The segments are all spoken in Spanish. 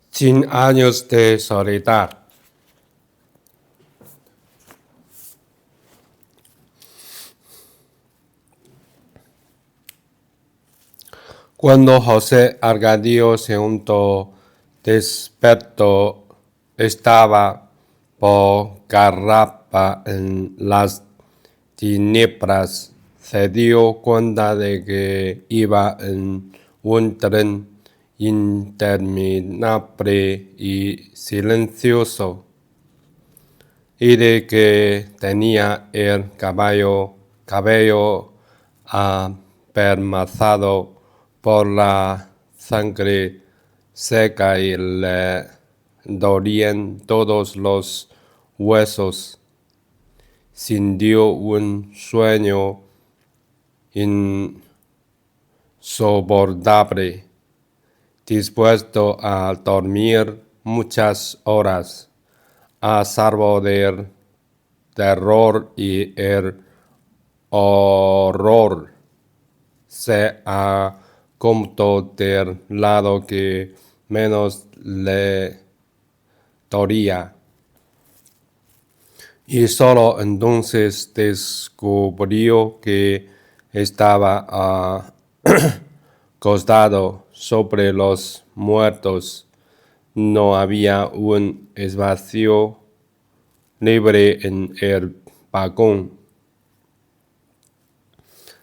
100 años de soledad. Cuando José Arcadio II despertó, estaba por Carrapa en las tinieblas. Se dio cuenta de que iba en un tren interminable y silencioso, y de que tenía el cabello apermazado por la sangre seca y le dolían todos los huesos. Sintió un sueño insoportable, dispuesto a dormir muchas horas, a salvo del terror y el horror. Se acomodó del lado que menos le dolía, y solo entonces descubrió que estaba acostado sobre los muertos. No había un espacio libre en el vagón,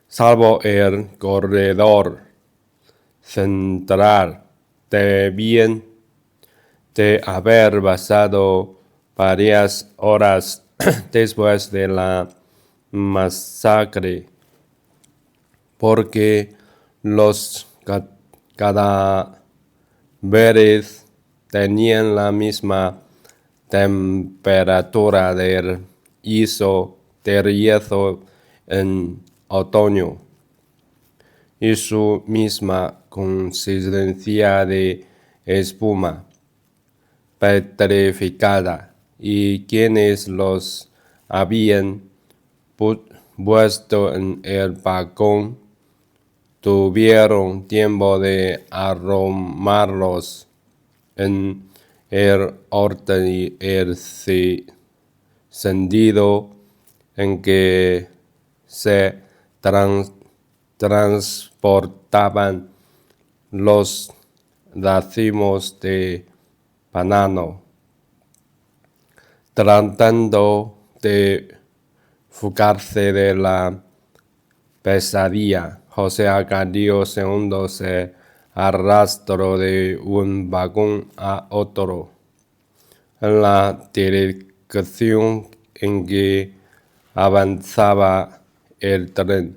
salvo el corredor central. Debían de haber pasado varias horas después de la masacre, porque los cadáveres tenían la misma temperatura del yeso en otoño, y su misma consistencia de espuma petrificada, y quienes los habían puesto en el vagón tuvieron tiempo de aromarlos en el orden y el sentido en que se transportaban los racimos de banano. Tratando de fugarse de la pesadilla, José Arcadio II se arrastró de un vagón a otro, en la dirección en que avanzaba el tren,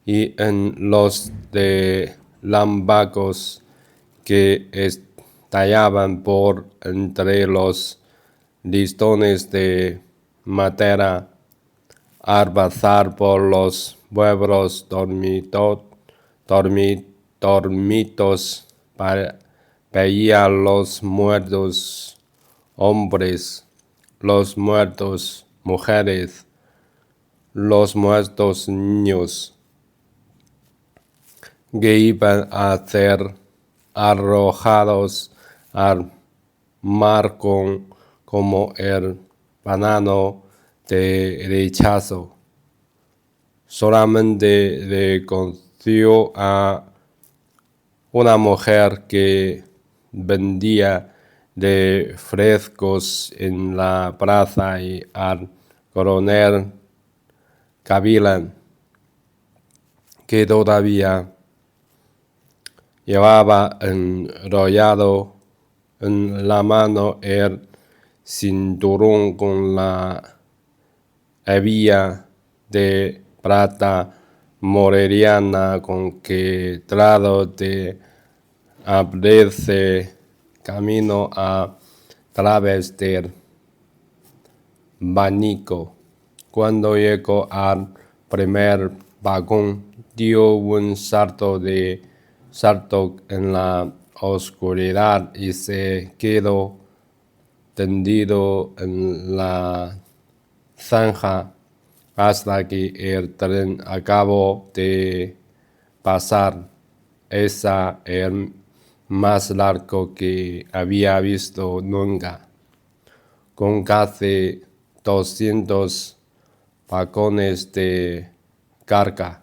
y en los relámpagos que estallaban por entre los listones de madera al pasar por los pueblos dormitos, veía los muertos hombres, los muertos mujeres, los muertos niños, que iban a ser arrojados al mar como el banano de rechazo. Solamente reconoció a una mujer que vendía refrescos en la plaza y al coronel Gavilán, que todavía llevaba enrollado en la mano el cinturón con la hebilla de plata moreriana con que trató de abrirse camino a través del abanico. Cuando llegó al primer vagón, dio un salto en la oscuridad y se quedó tendido en la zanja hasta que el tren acabó de pasar. Esa el más largo que había visto nunca, con casi 200 vagones de carga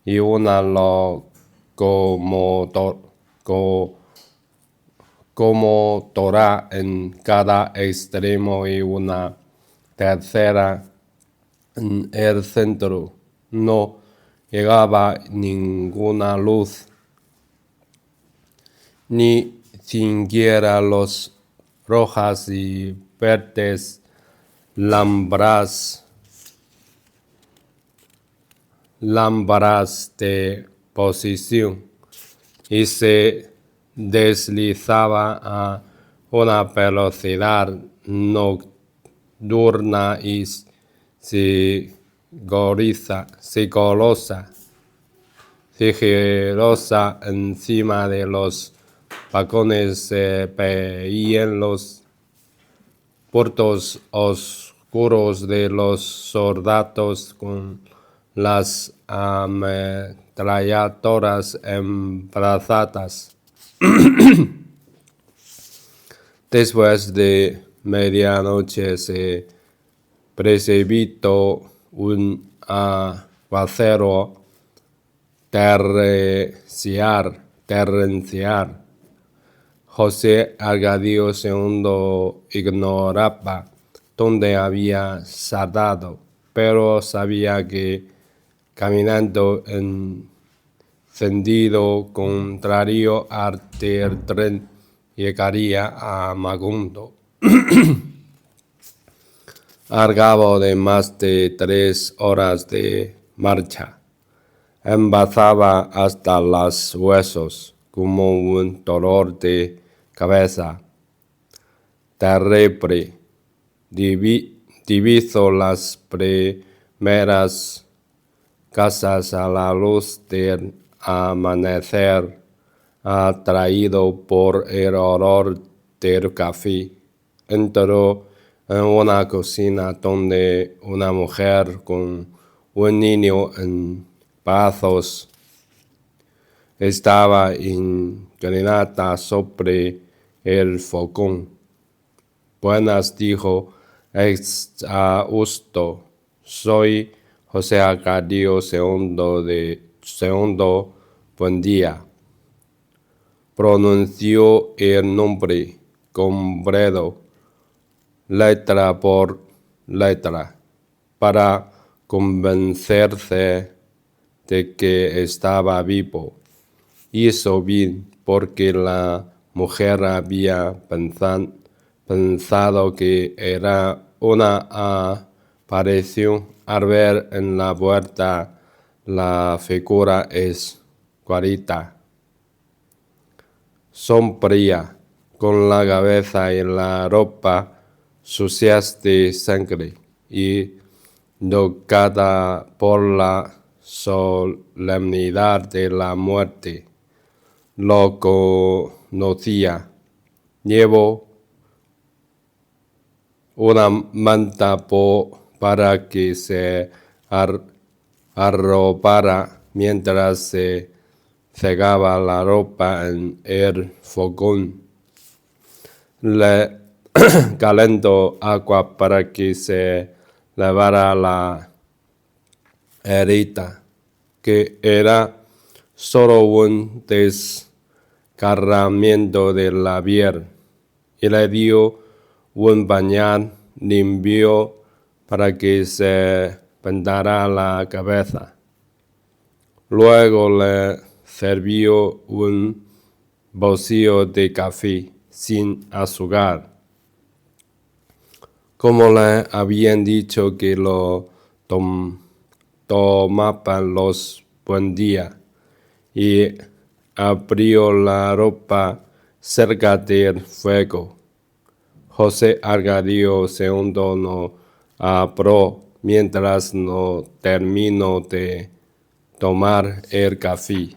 y una locomotora en cada extremo y una tercera en el centro. No llegaba ninguna luz, ni siquiera los rojas y verdes lámparas de posición, y se deslizaba a una velocidad nocturna y sigilosa encima de los vagones. Se veían los puertos oscuros de los soldados con las ametralladoras embrazadas. Después de medianoche se precipitó un aguacero torrencial. José Arcadio II ignoraba dónde había saltado, pero sabía que caminando en sentido contrario al del tren llegaría a Magundo. Al cabo de más de 3 horas de marcha, empezaba hasta los huesos como un dolor de cabeza terrible. Divisó las primeras casas a la luz del amanecer, atraído por el olor del café. Entró en una cocina donde una mujer con un niño en brazos estaba inclinada sobre el fogón. Buenas, dijo exhausto. Soy José Arcadio II. Buen día. Pronunció el nombre completo, letra por letra, para convencerse de que estaba vivo. Hizo bien, porque la mujer había pensado que era una aparición al ver en la puerta la figura escuálida, sombría, con la cabeza y la ropa sucias de sangre y tocada por la solemnidad de la muerte. Lo conocía. Llevó una manta para que se arropara mientras se secaba la ropa en el fogón. Le calentó agua para que se lavara la herida, que era solo un desgarramiento de la piel, y le dio un pañal limpio para que se vendara la cabeza. Luego le sirvió un bolsillo de café sin azúcar, como le habían dicho que lo tomaban los buen día, y abrió la ropa cerca del fuego. José Arcadio II no habló mientras no terminó de tomar el café.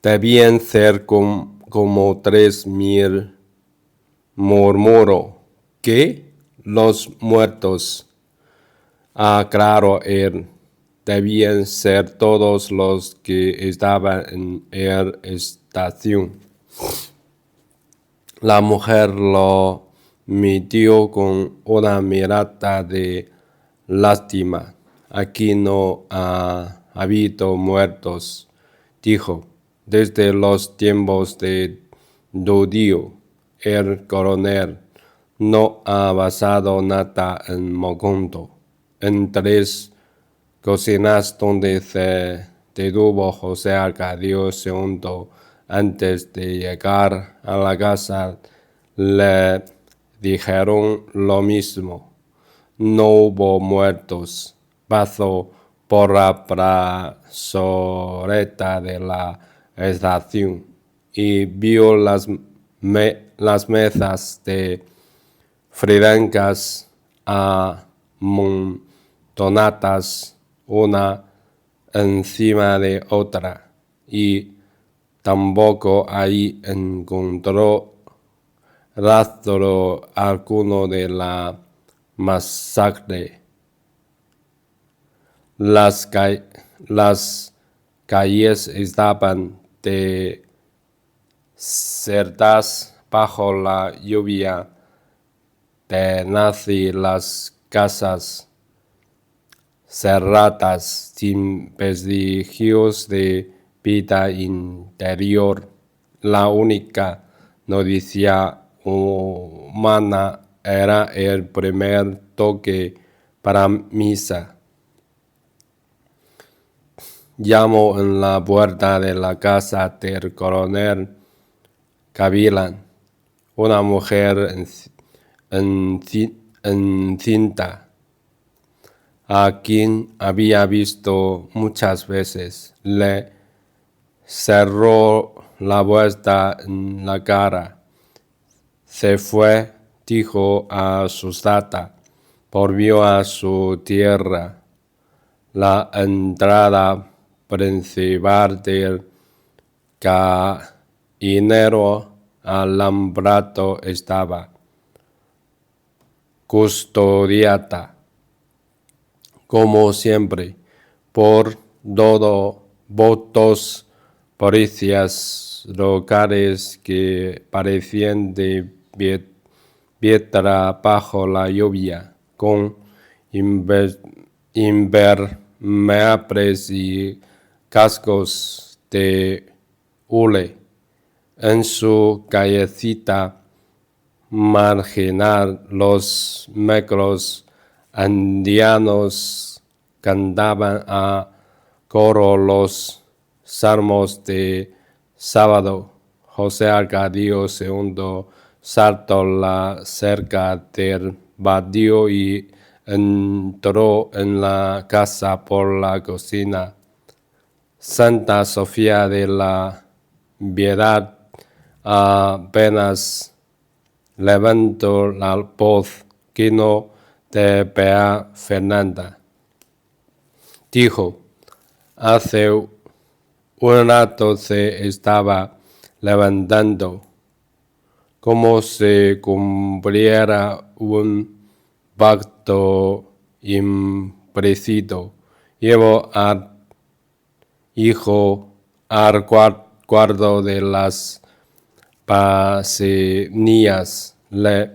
Debían ser como 3000. Murmuró. ¿Qué? Los muertos. Ah, claro, debían ser todos los que estaban en la estación. La mujer lo miró con una mirada de lástima. Aquí no ha habido muertos, dijo. Desde los tiempos de Dodío, el coronel no ha pasado nada en Mogondo. En 3 cocinas donde se detuvo José Arcadio II antes de llegar a la casa le dijeron lo mismo. No hubo muertos. Pasó por la plazoleta de la estación y vio las mesas de fridangas amontonadas una encima de otra, y tampoco ahí encontró rastro alguno de la masacre. Las calles estaban desertas bajo la lluvia tenaz y las casas cerradas sin vestigios de vida interior. La única noticia humana era el primer toque para misa. Llamó en la puerta de la casa del coronel Gavilán, una mujer encinta, a quien había visto muchas veces. Le cerró la puerta en la cara. Se fue, dijo asustada, volvió a su tierra. La entrada principal del gallinero alambrado estaba custodiada, como siempre, por dos policías locales que parecían de piedra bajo la lluvia, con impermeables y cascos de hule. En su callecita marginal, los negros andianos cantaban a coro los salmos de sábado. José Arcadio II saltó la cerca del patio y entró en la casa por la cocina. Santa Sofía de la Piedad apenas levantó la voz. Que no te vea Fernanda, dijo. Hace un rato se estaba levantando, como si cumpliera un pacto implícito. Llevo al hijo al cuarto de las pasinillas, le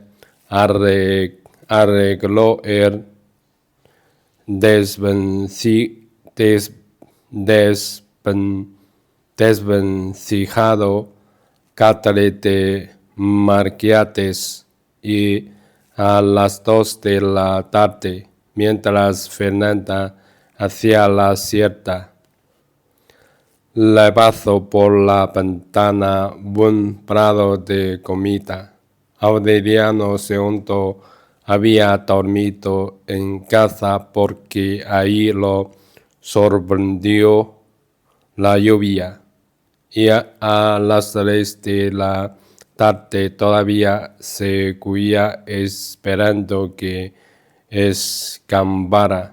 arregló el desvencijado catre de marquiates, y a las 2 de la tarde, mientras Fernanda hacía la siesta, le pasó por la ventana un prado de comida. Aureliano II había dormido en casa porque ahí lo sorprendió la lluvia, y a las 3 de la tarde todavía seguía esperando que escampara.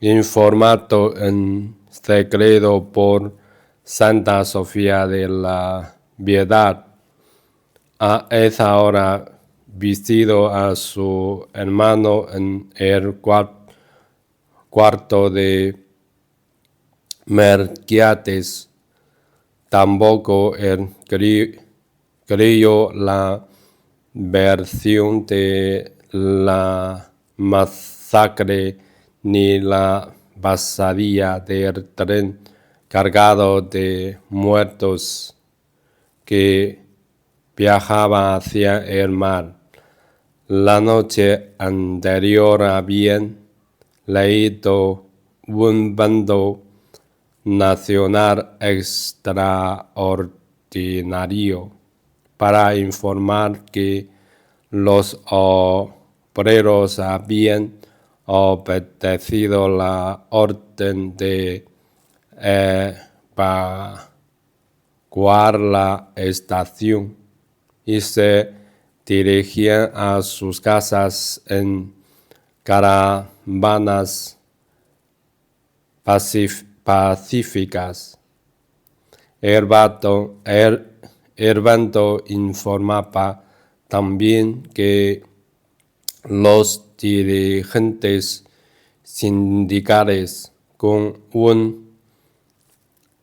Informado en secreto por Santa Sofía de la Piedad. A esa hora, vistido a su hermano en el cuarto de Merquiates, tampoco él creyó la versión de la masacre ni la pasadilla del tren cargado de muertos que viajaba hacia el mar. La noche anterior habían leído un bando nacional extraordinario para informar que los obreros habían obedecido la orden de evacuar la estación y se dirigían a sus casas en caravanas pacíficas. El bando informaba también que los dirigentes sindicales con un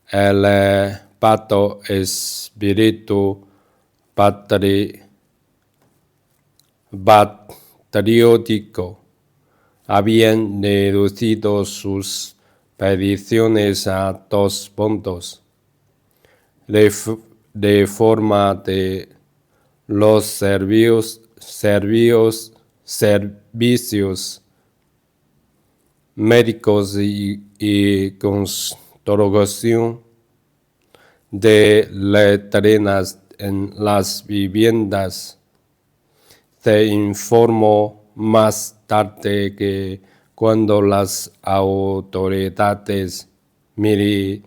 elevado espíritu patriótico habían reducido sus peticiones a 2 puntos: reforma de los servicios médicos y construcción de letrinas en las viviendas. Se informó más tarde que cuando las autoridades militares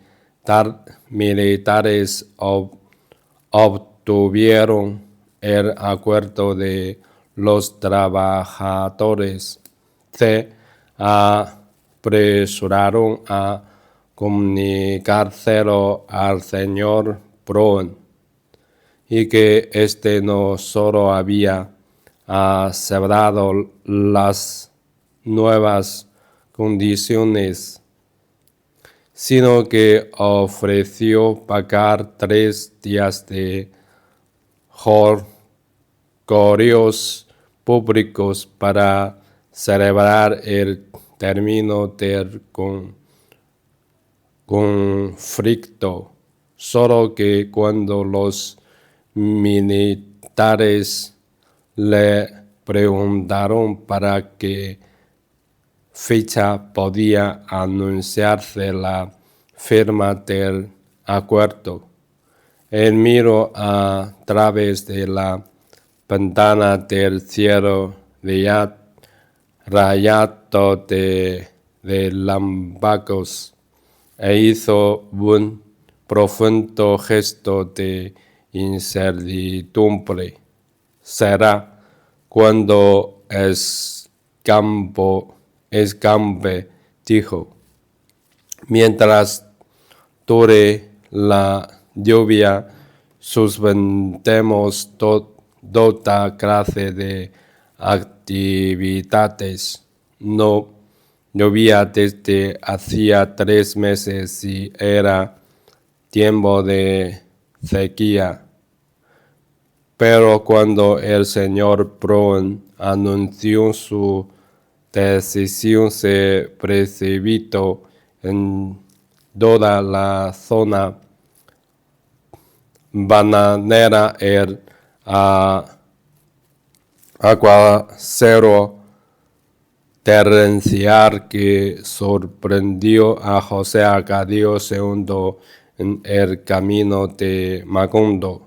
obtuvieron el acuerdo de los trabajadores, se apresuraron a comunicárselo al señor Brown, y que éste no solo había aceptado las nuevas condiciones, sino que ofreció pagar 3 días de jolgorios públicos para celebrar el término del conflicto, solo que cuando los militares le preguntaron para qué fecha podía anunciarse la firma del acuerdo, él miró a través de la ventana del cielo rayado de relámpagos e hizo un profundo gesto de incertidumbre. Será cuando escampe, dijo. Mientras dure la lluvia, suspendemos toda clase de actividades. No llovía desde hacía 3 meses y era tiempo de sequía. Pero cuando el señor Brown anunció su decisión, se precipitó en toda la zona bananera el aguacero torrencial que sorprendió a José Arcadio II en el camino de Macondo.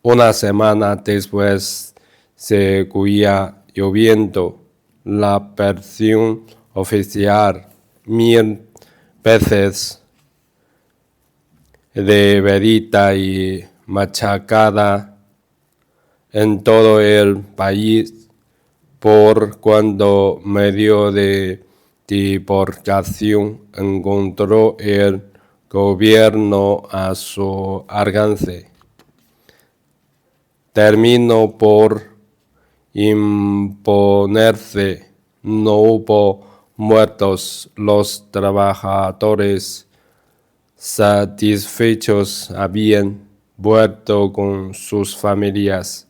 Una semana después seguía lloviendo. La versión oficial, 1000 veces repetida y machacada en todo el país por cuando medio de deportación encontró el gobierno a su alcance. Terminó por imponerse. No hubo muertos. Los trabajadores satisfechos habían vuelto con sus familias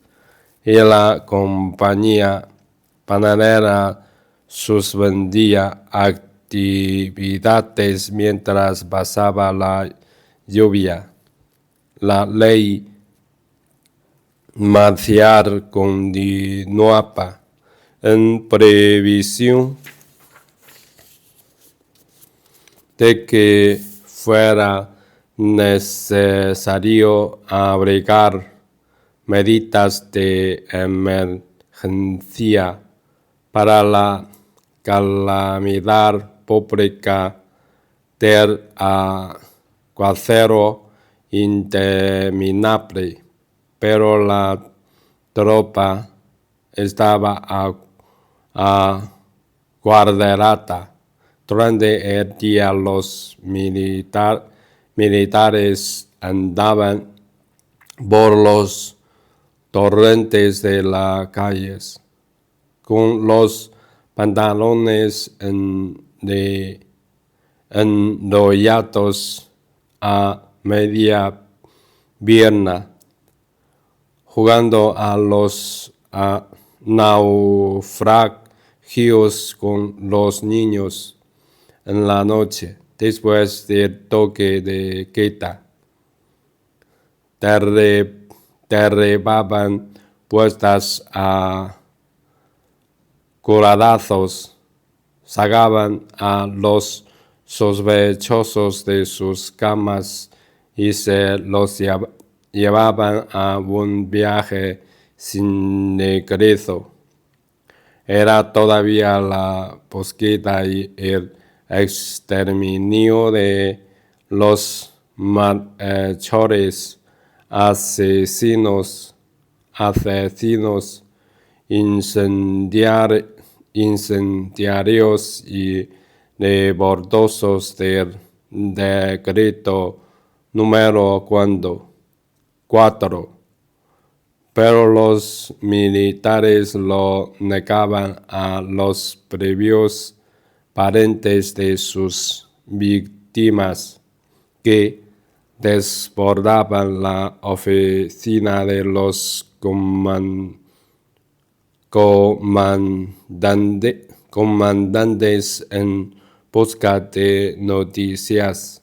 y la compañía panelera suspendía actividades mientras pasaba la lluvia. La ley marcial continuaba en previsión de que fuera necesario abrigar medidas de emergencia para la calamidad pública del aguacero interminable, pero la tropa estaba aguardada. Durante el día los militares andaban por los torrentes de las calles con los pantalones enrollados a media pierna, jugando a los naufragios con los niños. En la noche, después del toque de queda, derribaban puestas a culatazos, sacaban a los sospechosos de sus camas y se los llevaban a un viaje sin regreso. Era todavía la búsqueda y el exterminio de los malhechores, asesinos, incendiarios y revoltosos del decreto número 4. Pero los militares lo negaban a los previos parientes de sus víctimas, que desbordaban la oficina de los comandantes en busca de noticias.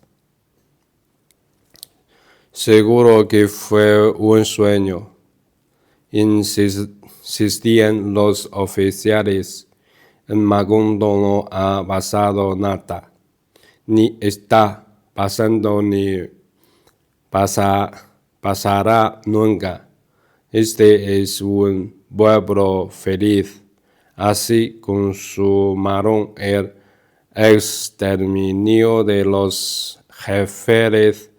Seguro que fue un sueño, insistían los oficiales. En Macondo no ha pasado nada, ni está pasando ni pasará nunca. Este es un pueblo feliz. Así consumaron el exterminio de los jefes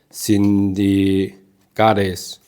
sindicales.